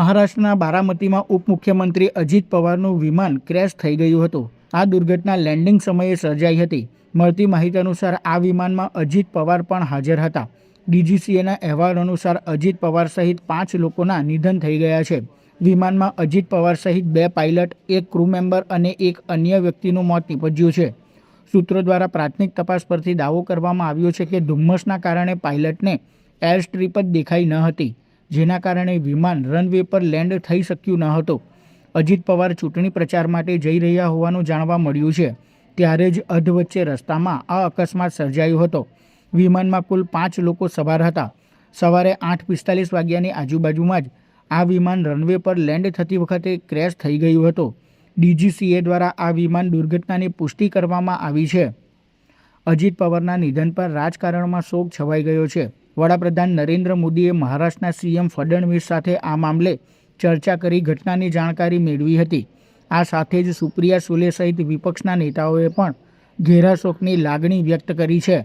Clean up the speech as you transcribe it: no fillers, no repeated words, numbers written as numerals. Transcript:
મહારાષ્ટ્રના બારામતીમાં ઉપમુખ્યમંત્રી અજીત પવારનું વિમાન ક્રેશ થઈ ગયું હતું. આ દુર્ઘટના લેન્ડિંગ સમયે સર્જાઈ હતી. મળતી માહિતી અનુસાર આ વિમાનમાં અજીત પવાર પણ હાજર હતા. ડીજીસીએના અહેવાલ અનુસાર અજીત પવાર સહિત 5 લોકોના નિધન થઈ ગયા છે. વિમાનમાં અજીત પવાર સહિત 2 પાયલટ, 1 ક્રૂ મેમ્બર અને 1 અન્ય વ્યક્તિનું મોત નીપજ્યું છે. સૂત્રો દ્વારા પ્રાથમિક તપાસ પરથી દાવો કરવામાં આવ્યો છે કે ધુમ્મસના કારણે પાયલટને એર સ્ટ્રીપ જ દેખાઈ ન હતી, જેના કારણે વિમાન રનવે પર લેન્ડ થઈ શક્યું ન હતું. અજીત પવાર ચૂંટણી પ્રચાર માટે જઈ રહ્યા હોવાનું જાણવા મળ્યું છે. ત્યારે જ અધવચ્ચે રસ્તામાં આ અકસ્માત સર્જાયો હતો. વિમાનમાં કુલ 5 લોકો સવાર હતા. સવારે 8:45 વાગ્યાની આજુબાજુમાં જ આ વિમાન રનવે પર લેન્ડ થતી વખતે ક્રેશ થઈ ગયું હતું. ડીજીસીએ દ્વારા આ વિમાન દુર્ઘટનાની પુષ્ટિ કરવામાં આવી છે. અજીત પવારના નિધન પર રાજકારણમાં શોક છવાઈ ગયો છે. વડાપ્રધાન નરેન્દ્ર મોદીએ મહારાષ્ટ્રના સીએમ ફડણવીસ સાથે આ મામલે ચર્ચા કરી ઘટનાની જાણકારી મેળવી હતી. આ સાથે જ સુપ્રિયા સુલે સહિત વિપક્ષના નેતાઓએ પણ ઘેરા શોકની લાગણી વ્યક્ત કરી છે.